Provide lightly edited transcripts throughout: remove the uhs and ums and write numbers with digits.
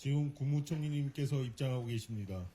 지금 국무총리님께서 입장하고 계십니다.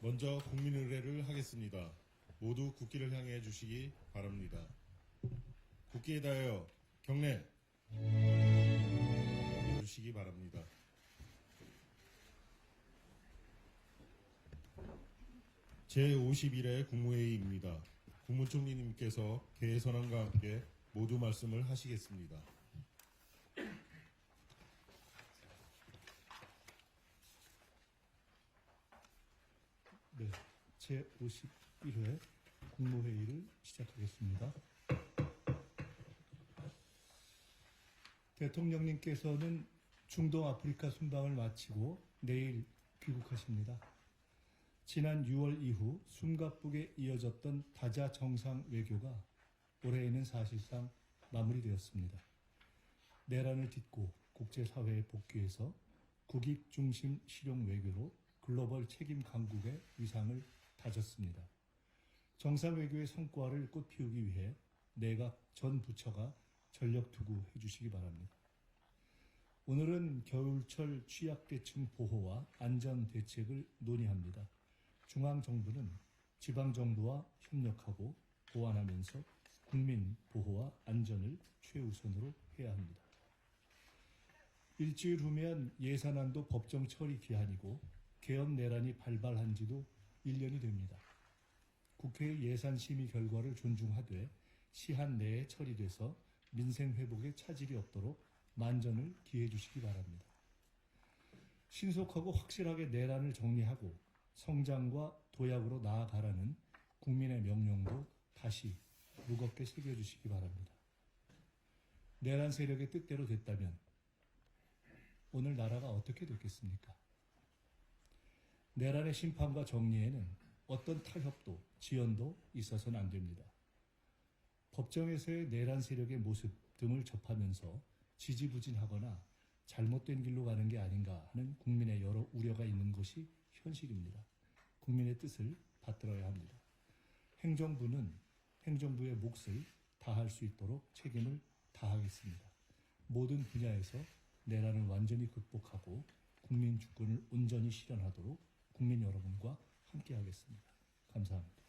먼저 국민의례를 하겠습니다. 모두 국기를 향해 주시기 바랍니다. 국기에 대하여 경례 주시기 바랍니다. 제51회 국무회의입니다. 국무총리님께서 개선안과 함께 모두 말씀을 하시겠습니다. 네, 제51회 국무회의를 시작하겠습니다. 대통령님께서는 중동 아프리카 순방을 마치고 내일 귀국하십니다. 지난 6월 이후 숨가쁘게 이어졌던 다자 정상 외교가 올해에는 사실상 마무리되었습니다. 내란을 딛고 국제사회에 복귀해서 국익 중심 실용 외교로 글로벌 책임 강국의 위상을 다졌습니다. 정상 외교의 성과를 꽃피우기 위해 내각 전 부처가 전력 투구해 주시기 바랍니다. 오늘은 겨울철 취약계층 보호와 안전 대책을 논의합니다. 중앙정부는 지방정부와 협력하고 보완하면서 국민 보호와 안전을 최우선으로 해야 합니다. 일주일 후면 예산안도 법정 처리 기한이고 개헌 내란이 발발한 지도 1년이 됩니다. 국회의 예산심의 결과를 존중하되 시한 내에 처리돼서 민생 회복에 차질이 없도록 만전을 기해 주시기 바랍니다. 신속하고 확실하게 내란을 정리하고 성장과 도약으로 나아가라는 국민의 명령도 다시 무겁게 새겨주시기 바랍니다. 내란 세력의 뜻대로 됐다면 오늘 나라가 어떻게 됐겠습니까? 내란의 심판과 정리에는 어떤 타협도 지연도 있어서는 안 됩니다. 법정에서의 내란 세력의 모습 등을 접하면서 지지부진하거나 잘못된 길로 가는 게 아닌가 하는 국민의 여러 우려가 있는 것이 현실입니다. 국민의 뜻을 받들어야 합니다. 행정부는 행정부의 몫을 다할 수 있도록 책임을 다하겠습니다. 모든 분야에서 내란을 완전히 극복하고 국민 주권을 온전히 실현하도록 국민 여러분과 함께하겠습니다. 감사합니다.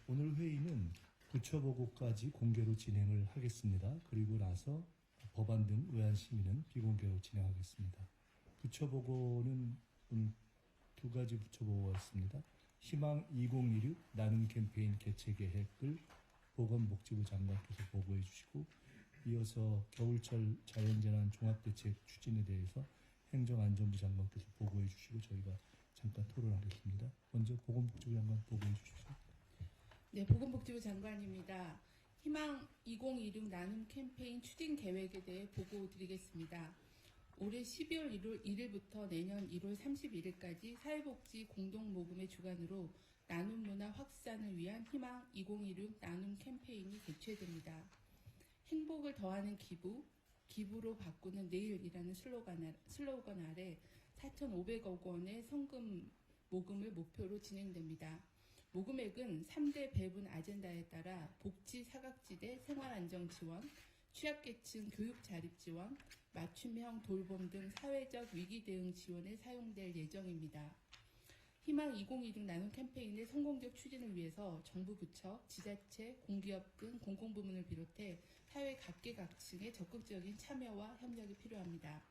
오늘 회의는 부처보고까지 공개로 진행을 하겠습니다. 그리고 나서 법안 등 의안 심의는 비공개로 진행하겠습니다. 부처보고는 오늘 두 가지 부처보고가 있습니다. 희망 2016 나눔 캠페인 개최 계획을 보건복지부 장관께서 보고해 주시고, 이어서 겨울철 자연재난 종합대책 추진에 대해서 행정안전부 장관께서 보고해 주시고 저희가 잠깐 토론하겠습니다. 먼저 보건복지부 장관 보고해 주십시오. 네, 보건복지부 장관입니다. 희망 2016 나눔 캠페인 추진 계획에 대해 보고 드리겠습니다. 올해 12월 1일부터 내년 1월 31일까지 사회복지 공동모금의 주관으로 나눔 문화 확산을 위한 희망 2016 나눔 캠페인이 개최됩니다. 행복을 더하는 기부, 기부로 바꾸는 내일이라는 슬로건 아래 4,500억 원의 성금 모금을 목표로 진행됩니다. 모금액은 3대 배분 아젠다에 따라 복지 사각지대 생활안정 지원, 취약계층 교육 자립 지원, 맞춤형 돌봄 등 사회적 위기 대응 지원에 사용될 예정입니다. 희망 2016 나눔 캠페인의 성공적 추진을 위해서 정부 부처, 지자체, 공기업 등 공공부문을 비롯해 사회 각계각층의 적극적인 참여와 협력이 필요합니다.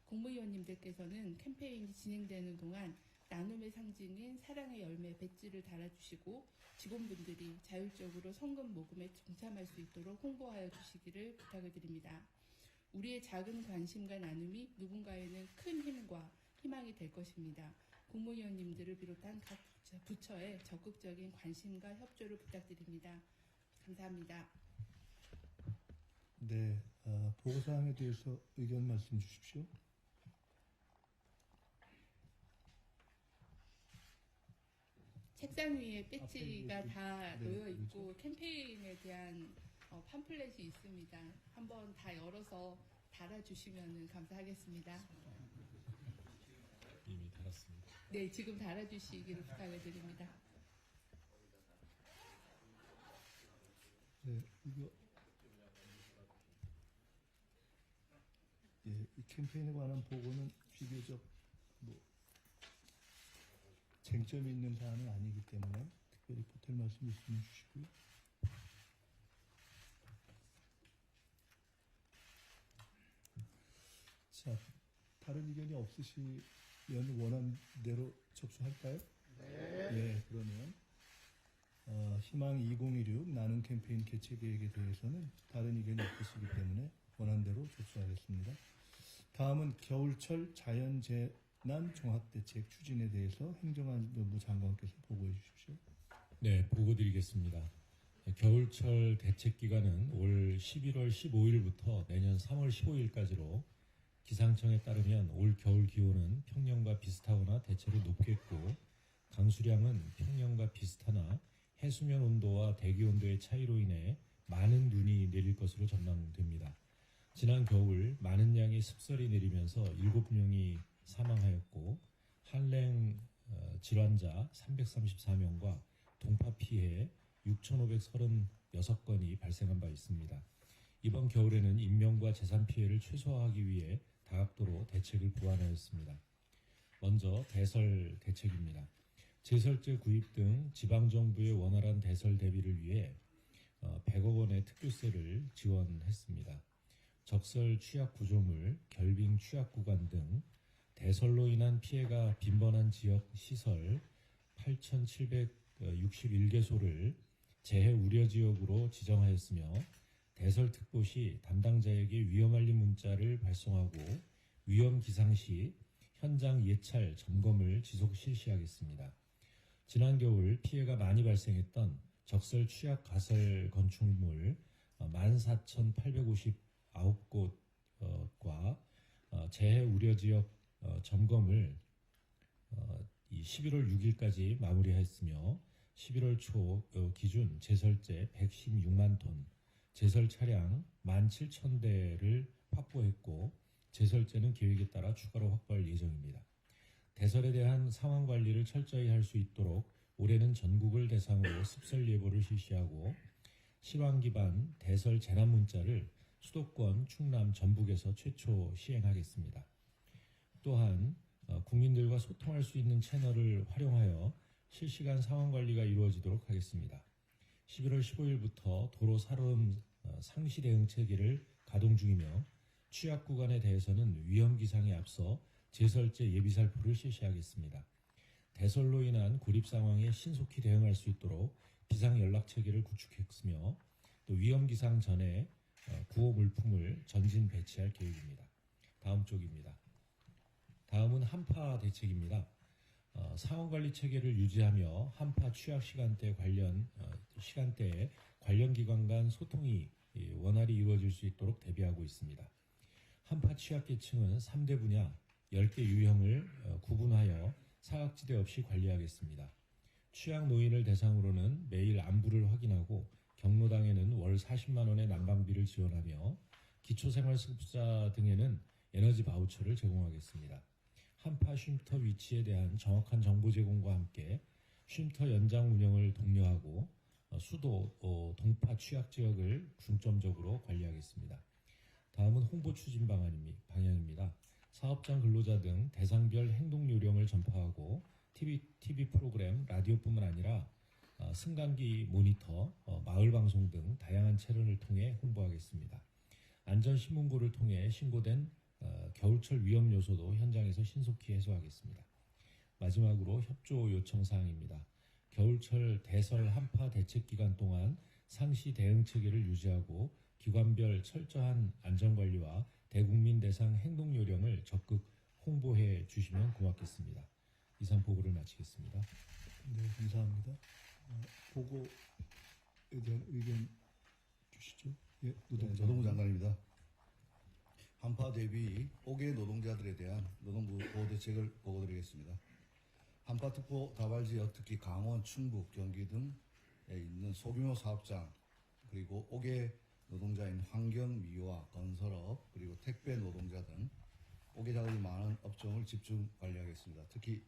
국무위원님들께서는 캠페인이 진행되는 동안 나눔의 상징인 사랑의 열매 배지를 달아주시고 직원분들이 자율적으로 성금 모금에 동참할 수 있도록 홍보하여 주시기를 부탁을 드립니다. 우리의 작은 관심과 나눔이 누군가에는 큰 힘과 희망이 될 것입니다. 국무위원님들을 비롯한 각 부처의 적극적인 관심과 협조를 부탁드립니다. 감사합니다. 네, 보고사항에 대해서 의견 말씀 주십시오. 책상 위에 배지가 다 네, 놓여 있고 그렇죠. 캠페인에 대한 팜플렛이 있습니다. 한번 다 열어서 달아주시면 감사하겠습니다. 이미 달았습니다. 네, 지금 달아주시기를 부탁을 드립니다. 네, 이거 이 캠페인에 관한 보고는 비교적 뭐 쟁점이 있는 사안은 아니기 때문에 특별히 보탤 말씀 있으면 주시고요. 자, 다른 의견이 없으시면 원한 대로 접수할까요? 네. 그러면 희망 2016 나눔 캠페인 개최 계획에 대해서는 다른 의견이 없으시기 때문에 원한 대로 접수하겠습니다. 다음은 겨울철 자연재난 종합대책 추진에 대해서 행정안전부 장관께서 보고해 주십시오. 네, 보고 드리겠습니다. 겨울철 대책 기간은 올 11월 15일부터 내년 3월 15일까지로 기상청에 따르면 올 겨울 기온은 평년과 비슷하거나 대체로 높겠고 강수량은 평년과 비슷하나 해수면 온도와 대기 온도의 차이로 인해 많은 눈이 내릴 것으로 전망됩니다. 지난 겨울 많은 양의 습설이 내리면서 7명이 사망하였고 한랭 질환자 334명과 동파 피해 6,536건이 발생한 바 있습니다. 이번 겨울에는 인명과 재산 피해를 최소화하기 위해 다각도로 대책을 보완하였습니다. 먼저 대설 대책입니다. 제설제 구입 등 지방정부의 원활한 대설 대비를 위해 100억 원의 특교세를 지원했습니다. 적설 취약 구조물, 결빙 취약 구간 등 대설로 인한 피해가 빈번한 지역 시설 8,761개소를 재해 우려 지역으로 지정하였으며 대설 특보 시 담당자에게 위험 알림 문자를 발송하고 위험 기상 시 현장 예찰 점검을 지속 실시하겠습니다. 지난 겨울 피해가 많이 발생했던 적설 취약 가설 건축물 14,859곳과 재해 우려 지역 점검을 이 11월 6일까지 마무리하였으며 11월 초 기준 제설제 116만 톤, 제설 차량 17,000대를 확보했고 제설제는 계획에 따라 추가로 확보할 예정입니다. 대설에 대한 상황 관리를 철저히 할 수 있도록 올해는 전국을 대상으로 습설 예보를 실시하고 실황 기반 대설 재난 문자를 수도권, 충남, 전북에서 최초 시행하겠습니다. 또한 국민들과 소통할 수 있는 채널을 활용하여 실시간 상황 관리가 이루어지도록 하겠습니다. 11월 15일부터 도로 살얼음 상시 대응 체계를 가동 중이며 취약 구간에 대해서는 위험 기상에 앞서 제설제 예비살포를 실시하겠습니다. 대설로 인한 고립 상황에 신속히 대응할 수 있도록 비상 연락 체계를 구축했으며 또 위험 기상 전에 구호 물품을 전진 배치할 계획입니다. 다음 쪽입니다. 다음은 한파 대책입니다. 상황관리 체계를 유지하며 한파 취약 시간대에 관련 기관 간 소통이 원활히 이루어질 수 있도록 대비하고 있습니다. 한파 취약 계층은 3대 분야 10개 유형을 구분하여 사각지대 없이 관리하겠습니다. 취약 노인을 대상으로는 매일 안부를 확인하고 경로당에는 월 40만 원의 난방비를 지원하며 기초생활수급자 등에는 에너지 바우처를 제공하겠습니다. 한파 쉼터 위치에 대한 정확한 정보 제공과 함께 쉼터 연장 운영을 독려하고 수도, 동파 취약 지역을 중점적으로 관리하겠습니다. 다음은 홍보 추진 방향입니다. 사업장 근로자 등 대상별 행동 요령을 전파하고 TV 프로그램, 라디오뿐만 아니라 승강기 모니터, 마을 방송 등 다양한 채널을 통해 홍보하겠습니다. 안전신문고를 통해 신고된 겨울철 위험 요소도 현장에서 신속히 해소하겠습니다. 마지막으로 협조 요청 사항입니다. 겨울철 대설 한파 대책 기간 동안 상시 대응 체계를 유지하고 기관별 철저한 안전관리와 대국민 대상 행동 요령을 적극 홍보해 주시면 고맙겠습니다. 이상 보고를 마치겠습니다. 네, 감사합니다. 보고에 대한 의견 주시죠. 예, 노동부 장관입니다. 한파 대비 5개 노동자들에 대한 노동부 보호대책을 보고드리겠습니다. 한파특보 다발지역 특히 강원, 충북, 경기 등에 있는 소규모 사업장 그리고 5개 노동자인 환경, 미화, 건설업 그리고 택배 노동자 등 5개 작업이 많은 업종을 집중 관리하겠습니다. 특히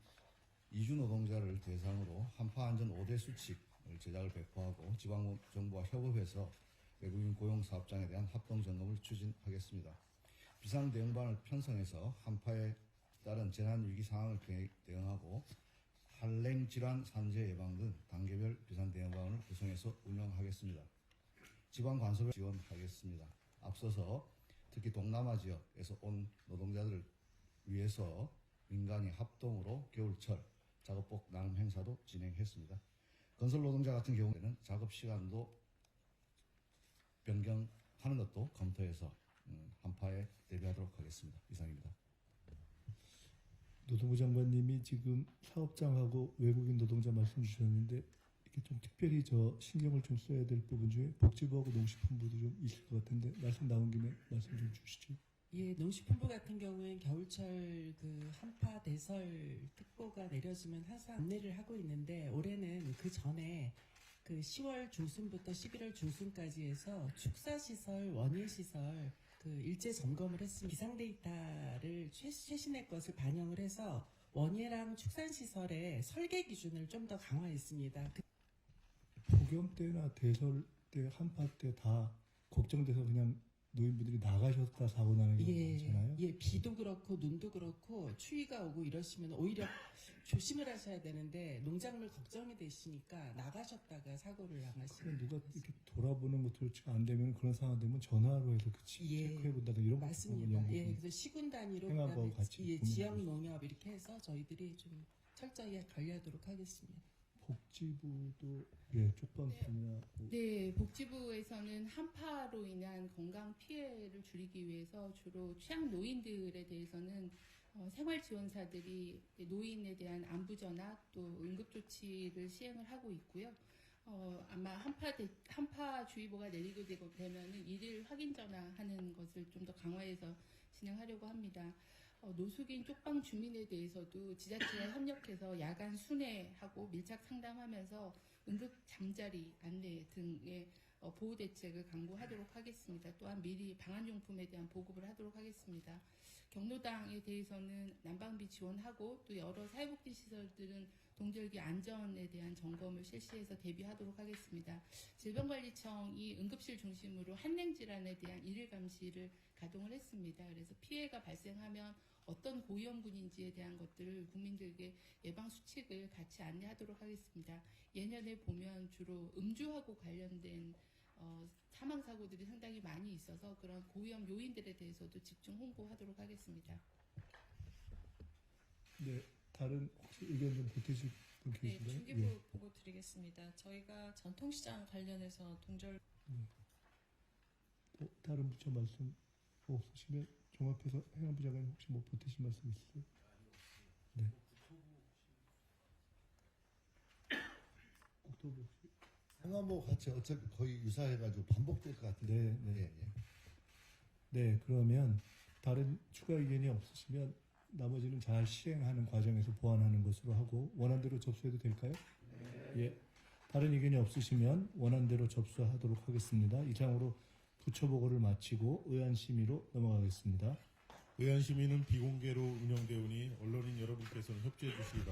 이주 노동자를 대상으로 한파안전 5대 수칙을 제작을 배포하고 지방정부와 협업해서 외국인 고용 사업장에 대한 합동 점검을 추진하겠습니다. 비상대응반을 편성해서 한파에 따른 재난위기 상황을 대응하고 한랭질환 산재 예방 등 단계별 비상대응반을 구성해서 운영하겠습니다. 지방 관섭을 지원하겠습니다. 앞서서 특히 동남아 지역에서 온 노동자들을 위해서 민간이 합동으로 겨울철 작업복 나눔 행사도 진행했습니다. 건설 노동자 같은 경우에는 작업 시간도 변경하는 것도 검토해서 한파에 대비하도록 하겠습니다. 이상입니다. 노동부 장관님이 지금 사업장하고 외국인 노동자 말씀 주셨는데 이게 좀 특별히 신경을 좀 써야 될 부분 중에 복지부하고 농식품부도 좀 있을 것 같은데 말씀 나온 김에 말씀 좀 주시죠. 예, 농식품부 같은 경우엔 겨울철 그 한파 대설 특보가 내려지면 항상 안내를 하고 있는데 올해는 그 전에 그 10월 중순부터 11월 중순까지 해서 축사시설, 원예시설 그 일제 점검을 했습니다. 기상 데이터를 최신의 것을 반영을 해서 원예랑 축산시설의 설계 기준을 좀 더 강화했습니다. 폭염 때나 대설 때 한파 때 다 걱정돼서 그냥 노인분들이 나가셨다 사고 나는 경우가 많잖아요. 예, 비도 그렇고 눈도 그렇고 추위가 오고 이러시면 오히려 조심을 하셔야 되는데 농작물 걱정이 되시니까 나가셨다가 사고를 당하시는 누가 이렇게 돌아보는 것도 안 되면 그런 상황 되면 전화로 해서 예, 체크해 본다든가 이런 맞습니다. 예, 그래서 시군 단위로 행하고 그다음에 같이 예, 보면 지역 되죠. 농협 이렇게 해서 저희들이 좀 철저히 관리하도록 하겠습니다. 복지부도 쪽방촌이나 네, 복지부에서는 한파로 인한 건강 피해를 줄이기 위해서 주로 취약 노인들에 대해서는 생활지원사들이 노인에 대한 안부전화 또 응급조치를 시행을 하고 있고요. 아마 한파주의보가 내리게 되면은 일일 확인 전화하는 것을 좀 더 강화해서 진행하려고 합니다. 노숙인 쪽방 주민에 대해서도 지자체와 협력해서 야간 순회하고 밀착 상담하면서 응급 잠자리 안내 등의 보호 대책을 강구하도록 하겠습니다. 또한 미리 방한용품에 대한 보급을 하도록 하겠습니다. 경로당에 대해서는 난방비 지원하고 또 여러 사회복지 시설들은 동절기 안전에 대한 점검을 실시해서 대비하도록 하겠습니다. 질병관리청이 응급실 중심으로 한랭질환에 대한 일일 감시를 가동을 했습니다. 그래서 피해가 발생하면 어떤 고위험군인지에 대한 것들을 국민들에게 예방 수칙을 같이 안내하도록 하겠습니다. 예년에 보면 주로 음주하고 관련된 사망 사고들이 상당히 많이 있어서 그런 고위험 요인들에 대해서도 집중 홍보하도록 하겠습니다. 네, 다른 혹시 의견 좀 보태실 분 네, 계신가요? 중기부 보고 드리겠습니다. 저희가 전통시장 관련해서 동절 또 다른 부처 말씀 없으시면 종합해서 행안부 장관님 혹시 뭐 보태실 말씀 있으세요? 네. 국토부 혹시? 행안부 같이 어차피 거의 유사해가지고 반복될 것 같은데. 네, 네. 예, 예. 네, 그러면 다른 추가 의견이 없으시면 나머지는 잘 실행하는 과정에서 보완하는 것으로 하고 원안대로 접수해도 될까요? 예. 다른 의견이 없으시면 원안대로 접수하도록 하겠습니다. 이상으로 부처 보고를 마치고 의안심의로 넘어가겠습니다. 의안심의는 비공개로 운영되오니 언론인 여러분께서는 협조해 주시기 바랍니다.